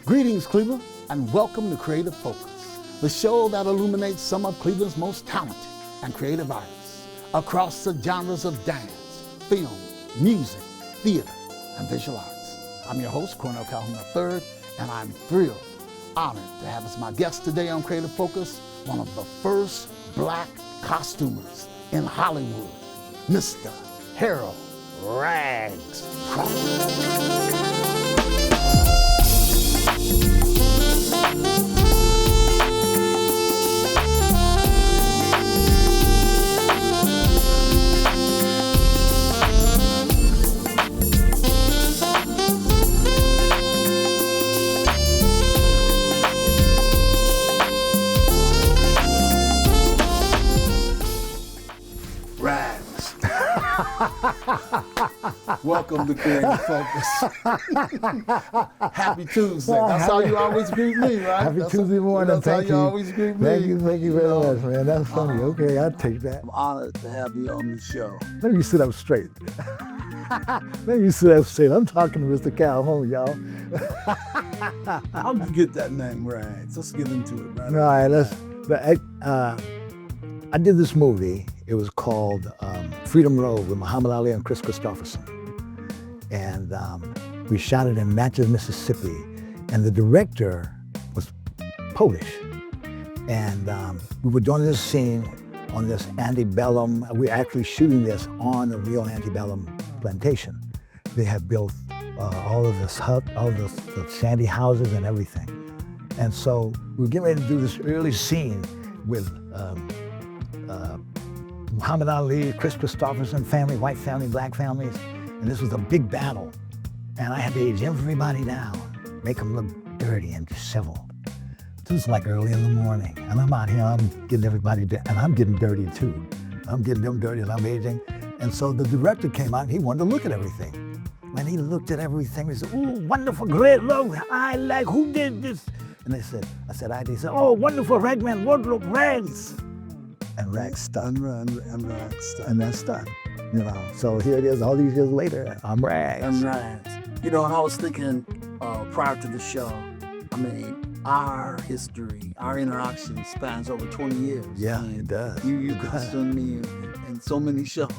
Greetings, Cleveland, and welcome to Creative Focus, the show that illuminates some of Cleveland's most talented and creative artists across the genres of dance, film, music, theater, and visual arts. I'm your host, Cornell Calhoun III, and I'm thrilled, honored to have as my guest today on Creative Focus, one of the first black costumers in Hollywood, Mr. Harold Rags Crawford. Welcome to Creative Focus. Happy Tuesday. That's how you always greet me, right? Happy Tuesday morning. That's how you always greet me. Thank you very much, man. That's funny. Okay, I'll take that. I'm honored to have you on the show. Let me sit up straight. Let me sit up straight. I'm talking to Mr. Calhoun, y'all. How did you get that name, Rags? Let's get into it, right? All right, I did this movie. It was called Freedom Road with Muhammad Ali and Chris Christopherson. And we shot it in Natchez, Mississippi. And the director was Polish. And we were doing this scene on this antebellum. We're actually shooting this on a real antebellum plantation. They had built all of this hut, all of the shanty houses and everything. And so we were getting ready to do this early scene with Muhammad Ali, Chris Christopherson family, white family, black families, and this was a big battle. And I had to age everybody down, make them look dirty and disheveled. This is like early in the morning, and I'm out here, I'm getting everybody, and I'm getting dirty too. I'm getting them dirty and I'm aging. And so the director came out and he wanted to look at everything. And he looked at everything, he said, "Ooh, wonderful, great, look, I like, who did this?" And I said, he said, "Oh, wonderful, Ragman wardrobe, Rags." And Rags stuck. And Rags stuck. And that's stuck, you know. So here it is, all these years later, I'm Rags. I'm Rags. You know, and I was thinking prior to the show, I mean, our history, our interaction spans over 20 years. Yeah, I mean, it does. You costumed me in so many shows.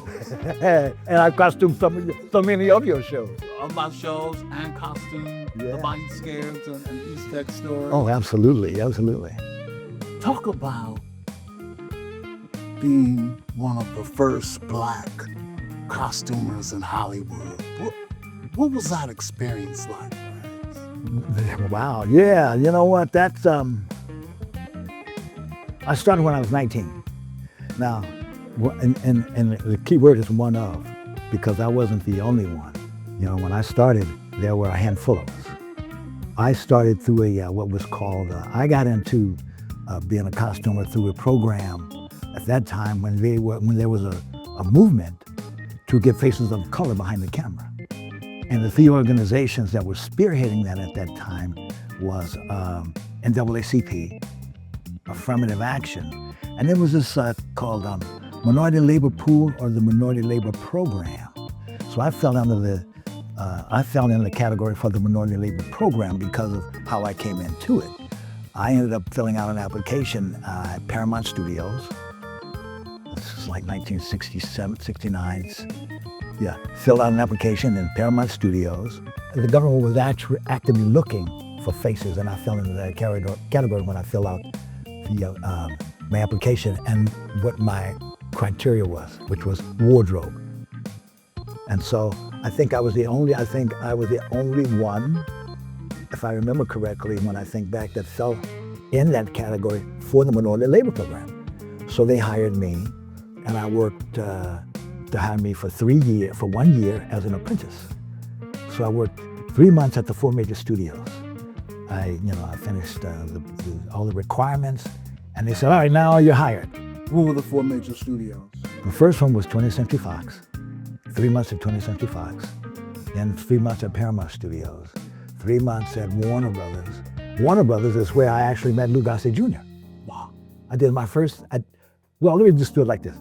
And I costumed so many of your shows. Of my shows and costumes, the Bite Scares and East Tech Story. Oh, absolutely, absolutely. Talk about being one of the first black costumers in Hollywood. What was that experience like? Wow, yeah, you know what, that's, I started when I was 19. Now, and the key word is one of, because I wasn't the only one. You know, when I started, there were a handful of us. I started through what was called, I got into being a costumer through a program at that time when there was a movement to get faces of color behind the camera. And the three organizations that were spearheading that at that time was NAACP, Affirmative Action, and there was this called Minority Labor Pool or the Minority Labor Program. So I fell in the category for the Minority Labor Program because of how I came into it. I ended up filling out an application at Paramount Studios. This was like 1967, 69. Yeah, filled out an application in Paramount Studios. The government was actively looking for faces, and I fell into that category when I filled out my application and what my criteria was, which was wardrobe. And so I think I was the only one, if I remember correctly, when I think back, that fell in that category for the Minority Labor Program. So they hired me, and I worked to hire me for 1 year as an apprentice. So I worked 3 months at the 4 major studios. I finished all the requirements, and they said, "All right, now you're hired." What were the 4 major studios? The first one was 20th Century Fox, 3 months at 20th Century Fox, then 3 months at Paramount Studios, 3 months at Warner Brothers. Warner Brothers is where I actually met Lou Gossett Jr. Wow. I did my first, well, let me just do it like this.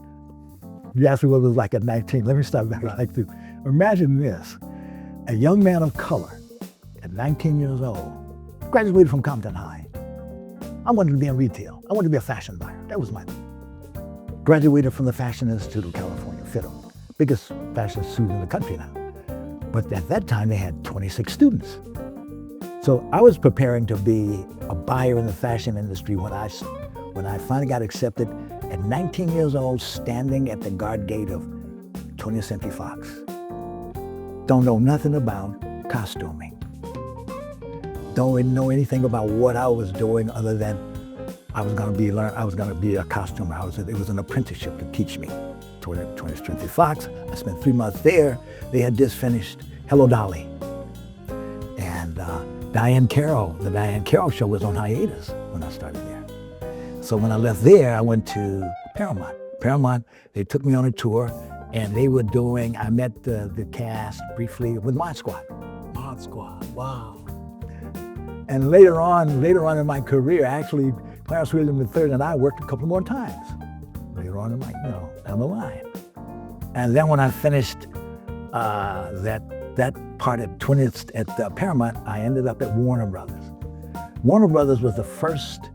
You asked me what it was like at 19. Let me start back like this. Imagine this, a young man of color at 19 years old Graduated from Compton High. I wanted to be in retail. I wanted to be a fashion buyer. That was my thing. Graduated from the Fashion Institute of California, FITO, biggest fashion institute in the country now. But at that time, they had 26 students. So I was preparing to be a buyer in the fashion industry when I finally got accepted at 19 years old, standing at the guard gate of 20th Century Fox. Don't know nothing about costuming. Don't know anything about what I was doing other than I was going to be a costumer. It was an apprenticeship to teach me. 20th Century Fox. I spent 3 months there. They had just finished Hello Dolly. And the Diane Carroll show was on hiatus when I started there. So when I left there, I went to Paramount. Paramount, they took me on a tour, and they were doing, I met the cast briefly with Mod Squad. Mod Squad, wow. And later on in my career, actually, Clarence William III and I worked a couple more times. Later on in my, down the line. And then when I finished that part at 20th at Paramount, I ended up at Warner Brothers. Warner Brothers was the first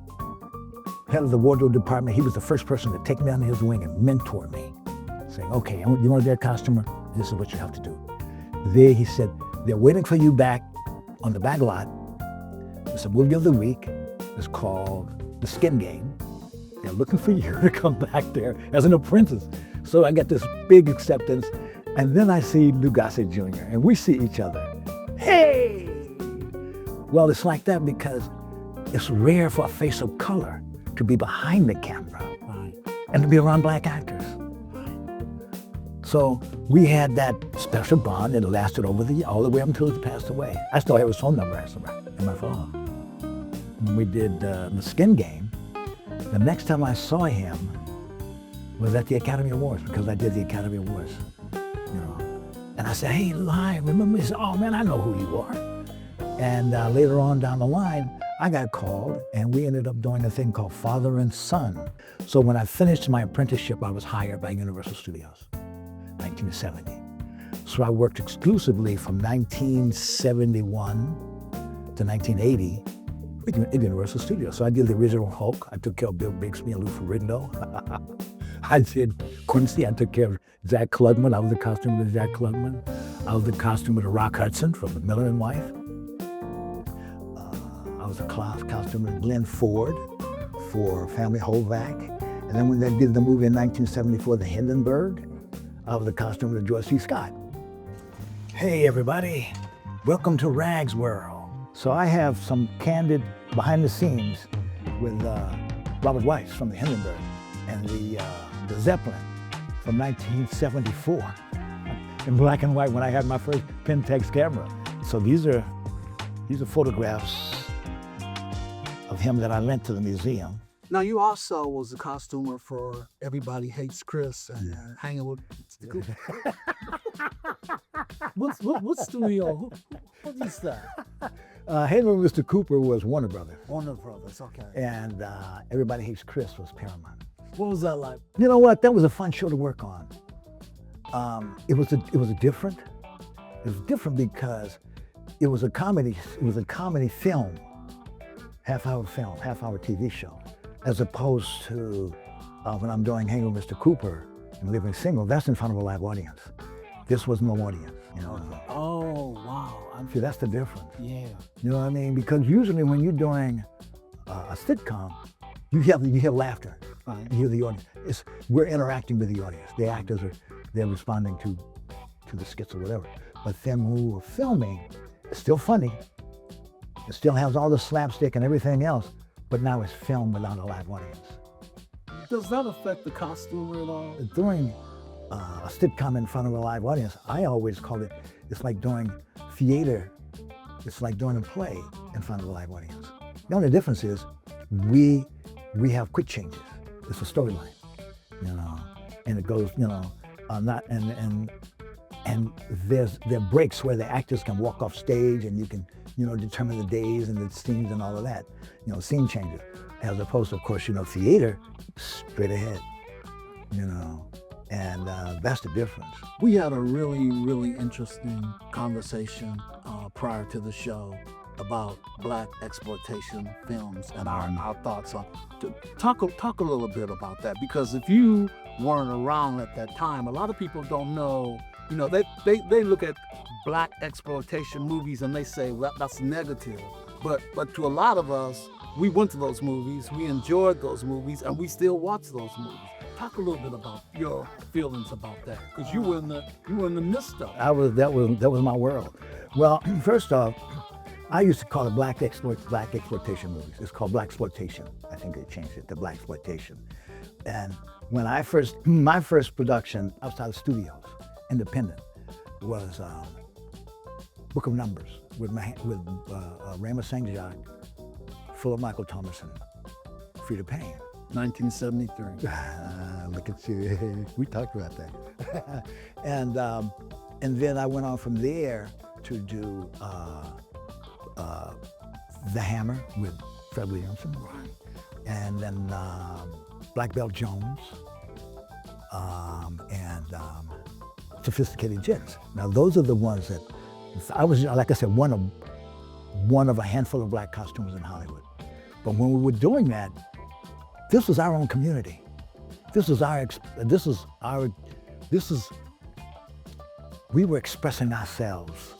head of the wardrobe department. He was the first person to take me under his wing and mentor me, saying, okay, you want to be a costumer? This is what you have to do. There, he said, they're waiting for you back on the back lot. He said, we'll give the week. It's called the Skin Game. They're looking for you to come back there as an apprentice. So I get this big acceptance. And then I see Lou Gossett Jr., and we see each other. Hey! Well, it's like that because it's rare for a face of color to be behind the camera and to be around black actors. So we had that special bond that lasted all the way up until he passed away. I still have his phone number in my phone. When we did the Skin Game, the next time I saw him was at the Academy Awards, because I did the Academy Awards, And I said, hey, Lai, remember? He said, oh man, I know who you are. And later on down the line, I got called, and we ended up doing a thing called Father and Son. So when I finished my apprenticeship, I was hired by Universal Studios, 1970. So I worked exclusively from 1971 to 1980 at Universal Studios. So I did the original Hulk. I took care of Bill Bixby and Lou Ferrigno. I did Quincy. I took care of Jack Klugman. I was the costumer of Jack Klugman. I was the costumer of Rock Hudson from Miller and Wife. I was the costumer of Glenn Ford for Family Hovac. And then when they did the movie in 1974, The Hindenburg, I was the costumer of George C. Scott. Hey everybody, welcome to Rags World. So I have some candid behind the scenes with Robert Weiss from The Hindenburg and the Zeppelin from 1974 in black and white when I had my first Pentax camera. So these are photographs of him that I lent to the museum. Now you also was a costumer for Everybody Hates Chris and Hanging with the Cooper. What studio? What is that? Hanging with Mr. Cooper was Warner Brothers. Warner Brothers, okay. And Everybody Hates Chris was Paramount. What was that like? You know what? That was a fun show to work on. It was different. It was different because it was a comedy. It was a comedy film, half-hour TV show, as opposed to when I'm doing Hanging with Mr. Cooper and Living Single. That's in front of a live audience. This was no audience. Oh wow! See, that's the difference. Yeah. You know what I mean? Because usually when you're doing a sitcom, you hear laughter. Right. You hear the audience. We're interacting with the audience. The actors they're responding to the skits or whatever. But then when we were filming, it's still funny. It still has all the slapstick and everything else, but now it's filmed without a live audience. Does that affect the costumer at all? Doing a sitcom in front of a live audience, I always call it, it's like doing theater. It's like doing a play in front of a live audience. The only difference is we have quick changes. It's a storyline, and it goes, and there are breaks where the actors can walk off stage and you can, determine the days and the scenes and all of that, scene changes, as opposed to, of course, theater, straight ahead, and that's the difference. We had a really, really interesting conversation prior to the show, about black exploitation films and our thoughts on. Talk a little bit about that, because if you weren't around at that time, a lot of people don't know. You know, they look at black exploitation movies and they say, well, that's negative. But to a lot of us, we went to those movies, we enjoyed those movies, and we still watch those movies. Talk a little bit about your feelings about that, because you were in the midst of it. That was my world. Well, first off, I used to call it black exploitation movies. It's called blaxploitation. I think they changed it to blaxploitation. And when my first production outside of studios, independent, was Book of Numbers with Raymond St. Jacques, Philip Michael Thomason, Frida Payne. 1973. Look at you. We talked about that. And then I went on from there to do The Hammer with Fred Williamson. Right. And then Black Belt Jones and Sophisticated Gents. Now those are the ones that I was, like I said, one of a handful of black costumes in Hollywood. But when we were doing that, this was our own community. We were expressing ourselves.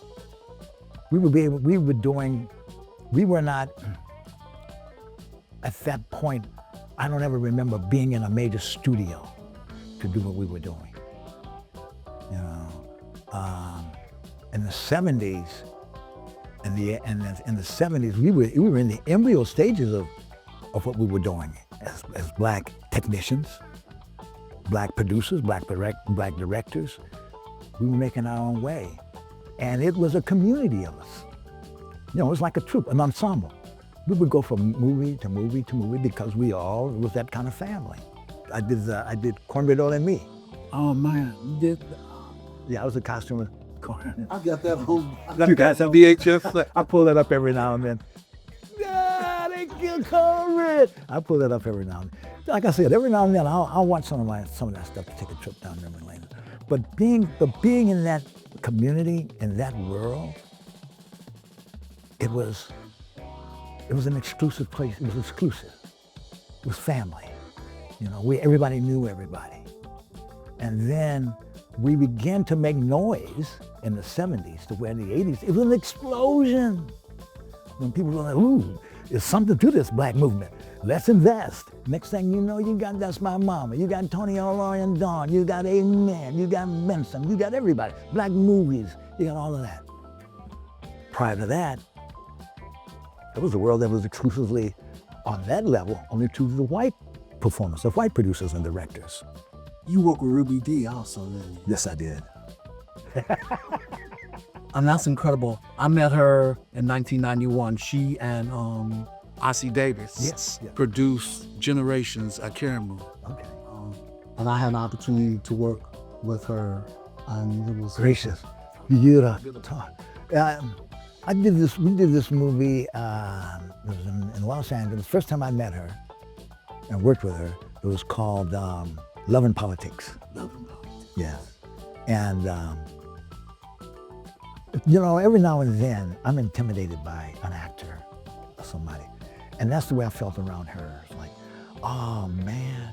We were not, at that point, I don't ever remember being in a major studio to do what we were doing. You know, in the 70s, in the 70s, we were in the embryo stages of what we were doing as black technicians, black producers, black directors. We were making our own way. And it was a community of us. You know, it was like a troupe, an ensemble. We would go from movie to movie to movie because it was that kind of family. I did Cornbread Oil and Me. Oh man, you did? Yeah, I was a costumer. I got that home. You guys have VHS? I pull that up every now and then. Yeah, they killed Cornbread. I pull that up every now and then. Like I said, every now and then I'll watch some of that stuff to take a trip down memory lane. But being in that community, in that world, it was an exclusive place. It was exclusive. It was family. You know, everybody knew everybody. And then we began to make noise in the 70s to where in the 80s, it was an explosion. When people were like, ooh, there's something to this black movement. Let's invest. Next thing you know, you got That's My Mama, you got Tony O'Rourke and Dawn, you got Amen, you got Benson, you got everybody. Black movies, you got all of that. Prior to that, it was a world that was exclusively on that level, only to the white performers, the white producers and directors. You worked with Ruby Dee also, didn't you? Yes, I did. And that's incredible. I met her in 1991. She and Ossie Davis produced Generations at Karamu. Okay. And I had an opportunity to work with her, and it was gracious. Beautiful talk. We did this movie, it was in Los Angeles. First time I met her and worked with her, it was called Love and Politics. Love and Politics. Yeah. And, you know, every now and then, I'm intimidated by an actor or somebody. And that's the way I felt around her. It's like, oh man,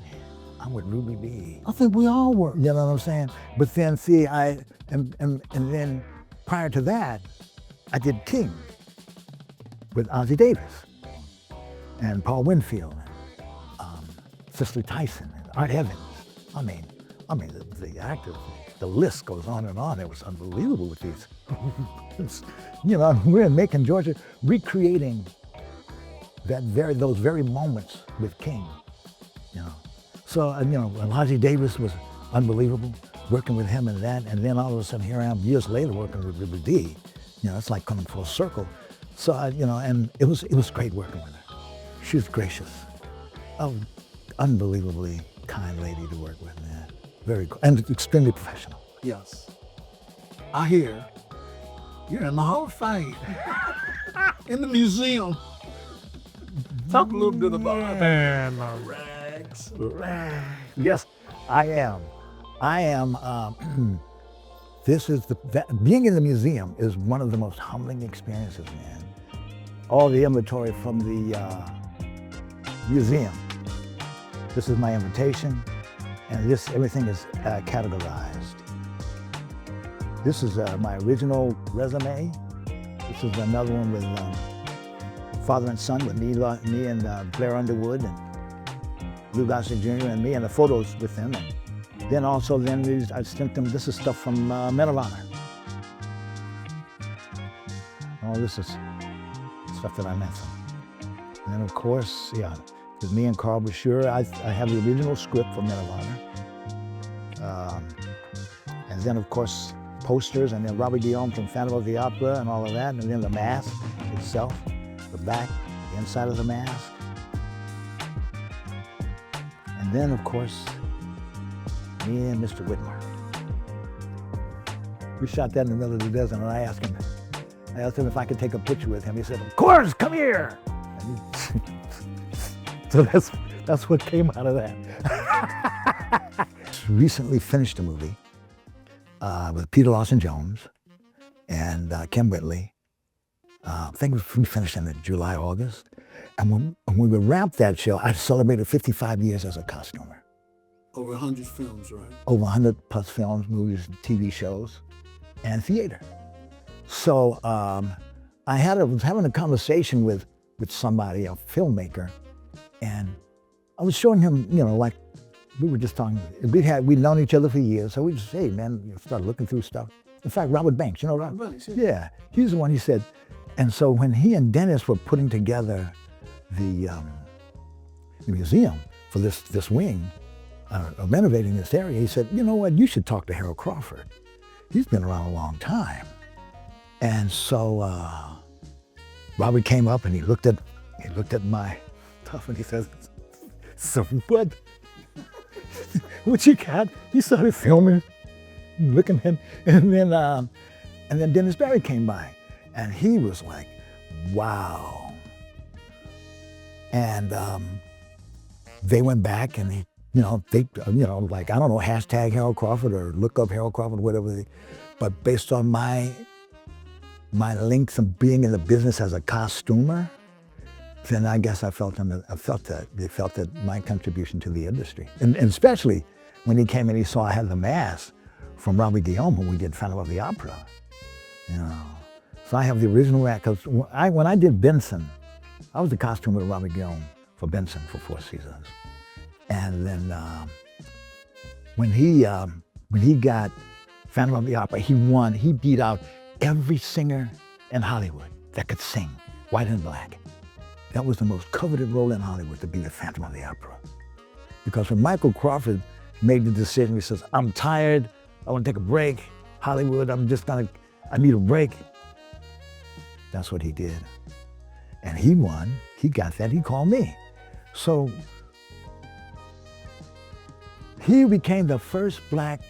I'm with Ruby Dee. I think we all were. You know what I'm saying? But then, see, and then prior to that, I did King with Ossie Davis and Paul Winfield and Cicely Tyson and Art Evans. I mean, the actors, the list goes on and on. It was unbelievable with these. You know, we're in Macon, Georgia, recreating those very moments with King. You know, so you know, Ossie Davis was unbelievable, working with him and that, and then all of a sudden here I am years later working with Ruby Dee. You know, it's like coming full circle. So you know, and it was great working with her. She was gracious, unbelievably kind lady to work with, man. Very cool and extremely professional. Yes. I hear you're in the Hall of Fame, in the museum. Talk a little bit about that. Rags. Yes, I am. Being in the museum is one of the most humbling experiences, man. all the inventory from the museum. This is my invitation, and everything is categorized. This is my original resume. This is another one with father and son, with me and Blair Underwood and Lou Gossett Jr. and me, and the photos with them. And then also, I sent them, this is stuff from Men of Honor. All this is stuff that I mentioned. And then of course, yeah, with me and Carl Brashear, I have the original script for Men of Honor. And then of course, posters, and then Robert Guillaume from Phantom of the Opera and all of that, and then the mask itself, the back, the inside of the mask. And then of course, me and Mr. Whitmer. We shot that in the middle of the desert, and I asked him if I could take a picture with him. He said, "Of course, come here." So that's what came out of that. Recently finished a movie with Peter Lawson-Jones and Kim Whitley. I think we finished in July, August. And when we wrapped that show, I celebrated 55 years as a costumer. Over 100 films, right? Over 100 plus films, movies, TV shows, and theater. So I was having a conversation with somebody, a filmmaker, and I was showing him, like we were just talking. We'd known each other for years, so we just, hey man, started looking through stuff. In fact, Robert Banks, Robert Banks, yeah, he's the one. He said, and so when he and Dennis were putting together the museum for this wing, renovating this area, he said, you know what, you should talk to Harold Crawford. He's been around a long time. And so Robert came up and he looked at my stuff and he says, "So what? What you got?" He started filming, looking at, and then Dennis Barry came by, and he was like, "Wow." And they went back and like, I don't know, hashtag Harold Crawford or look up Harold Crawford, whatever. But based on my links of being in the business as a costumer, then I guess I felt that they felt that my contribution to the industry, and especially when he came and he saw I had the mask from Robert Guillaume when we did Phantom of the Opera, So I have the original mask, because when I did Benson, I was the costumer of Robert Guillaume for Benson for 4 seasons, and then when he got Phantom of the Opera, he won. He beat out every singer in Hollywood that could sing, white and black. That was the most coveted role in Hollywood, to be the Phantom of the Opera. Because when Michael Crawford made the decision, he says, "I'm tired, I want to take a break. Hollywood, I need a break." That's what he did. And he won, he got that, he called me. So he became the first black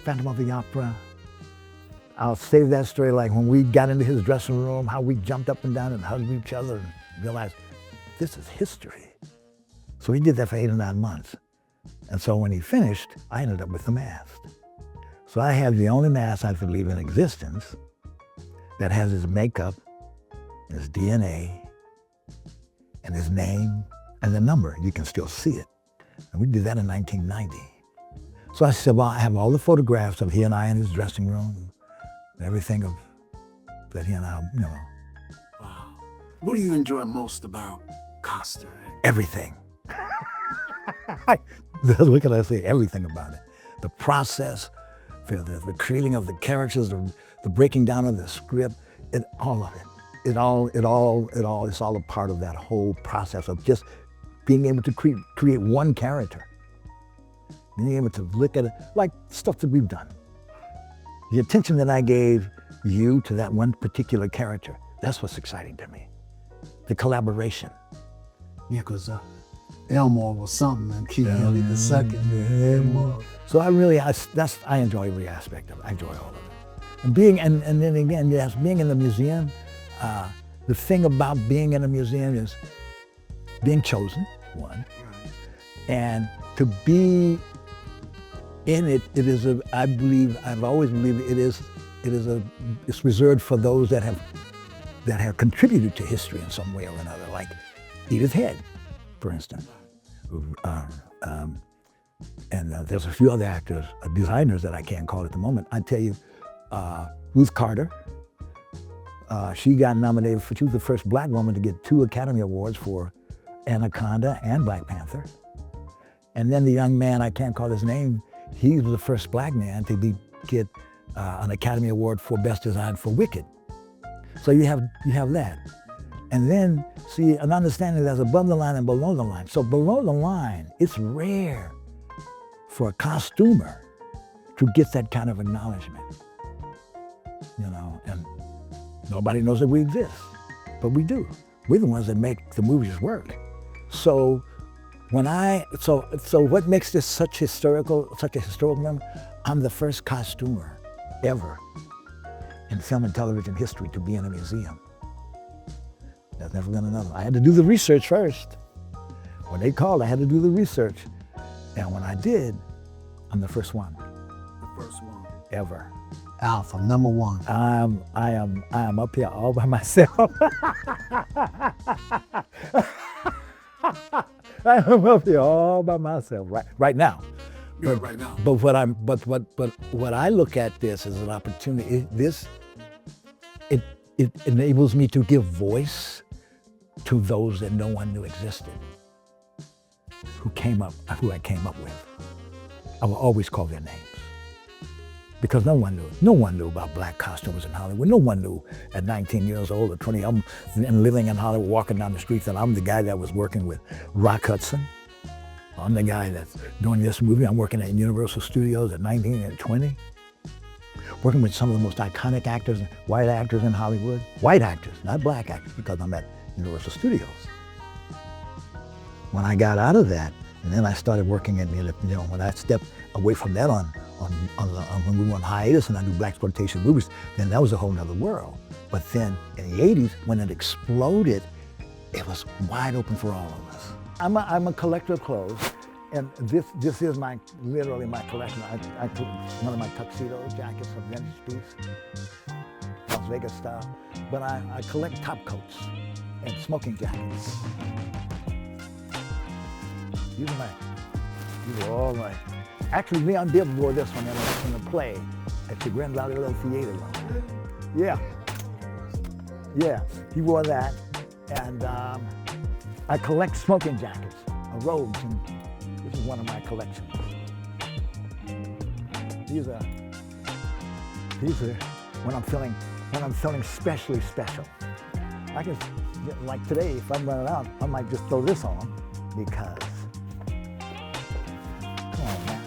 Phantom of the Opera. I'll save that story, like when we got into his dressing room, how we jumped up and down and hugged each other and realized this is history. So he did that for 8 or 9 months. And so when he finished, I ended up with the mask. So I have the only mask I believe in existence that has his makeup, his DNA, and his name, and the number. You can still see it. And we did that in 1990. So I said, well, I have all the photographs of he and I in his dressing room, and everything of that he and I, Wow. What do you enjoy most about costuming? Everything. What can I say? Everything about it. The process, the creating of the characters, the breaking down of the script, all of it. It's all a part of that whole process of just being able to create one character. Being able to look at it, like stuff that we've done. The attention that I gave you to that one particular character, that's what's exciting to me. The collaboration. Yeah, because Elmore was something, and Keith Haley the second. Yeah. So I enjoy every aspect of it. I enjoy all of it. And then again, yes, being in the museum, the thing about being in a museum is being chosen, one, and to be in it, I've always believed it's reserved for those that have that have contributed to history in some way or another, like Edith Head, for instance. There's a few other actors, designers that I can't call at the moment. I tell you, Ruth Carter. She got nominated she was the first black woman to get 2 Academy Awards for Anaconda and Black Panther. And then the young man, I can't call his name, he was the first black man to get an Academy Award for Best Design for Wicked. So you have that. And then, see, an understanding there's above the line and below the line. So below the line, it's rare for a costumer to get that kind of acknowledgement, and nobody knows that we exist, but we do. We're the ones that make the movies work. So what makes this such a historical moment? I'm the first costumer ever in film and television history to be in a museum. There's never been another. I had to do the research first. When they called, I had to do the research. And when I did, I'm the first one. The first one. Ever. Alpha, number 1. I am up here all by myself. I am up here all by myself right now. Yeah, right now. But what I look at this as an opportunity. It enables me to give voice to those that no one knew existed, who I came up with. I will always call their names because no one knew about black costumes in Hollywood. No one knew at 19 years old or 20, I'm living in Hollywood, walking down the streets, that I'm the guy that was working with Rock Hudson. I'm the guy that's doing this movie. I'm working at Universal Studios at 19 and 20. Working with some of the most iconic actors, white actors in Hollywood. White actors, not black actors, because I'm at Universal Studios. When I got out of that, and then I started working at, when I stepped away from that when we were on hiatus and I do blaxploitation movies, then that was a whole nother world. But then in the 80s, when it exploded, it was wide open for all of us. I'm a collector of clothes. And this is literally my collection. I took one of my tuxedo jackets, a vintage piece, Las Vegas style. But I collect top coats and smoking jackets. These are all my. Actually, Leon Bibb wore this one in a play at the Grand Valley Little Theater. Yeah, he wore that. And I collect smoking jackets, robes, and this is one of my collections. These are when I'm feeling especially special. I can, like today, if I'm running out, I might just throw this on because, come on, man.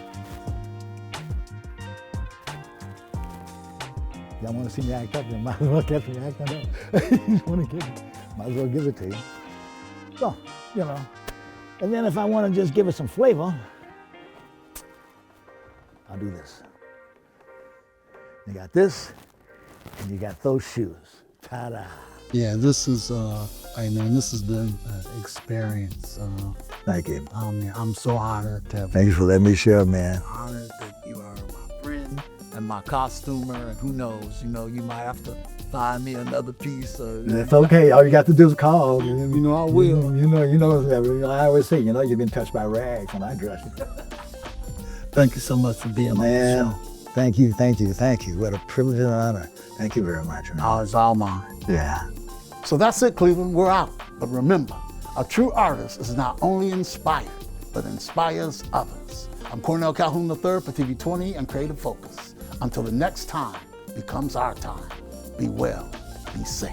Y'all want to see me act up? You might as well catch me acting up. You want to might as well give it to you. So, and then if I want to just give it some flavor, I'll do this. You got this, and you got those shoes. Ta-da. Yeah, this is, this has been an experience. Thank you. I'm so honored to have. Thanks for letting me share, man. Honored that you are my friend and my costumer, and who knows, you might have to find me another piece. It's okay. All you got to do is call. I will. I always say, you've been touched by rags when I dress you. Thank you so much for being on the show. Thank you. What a privilege and honor. Thank you very much. Oh, it's all mine. Yeah. So that's it, Cleveland. We're out. But remember, a true artist is not only inspired, but inspires others. I'm Cornell Calhoun III for TV 20 and Creative Focus. Until the next time becomes our time, be well, be safe.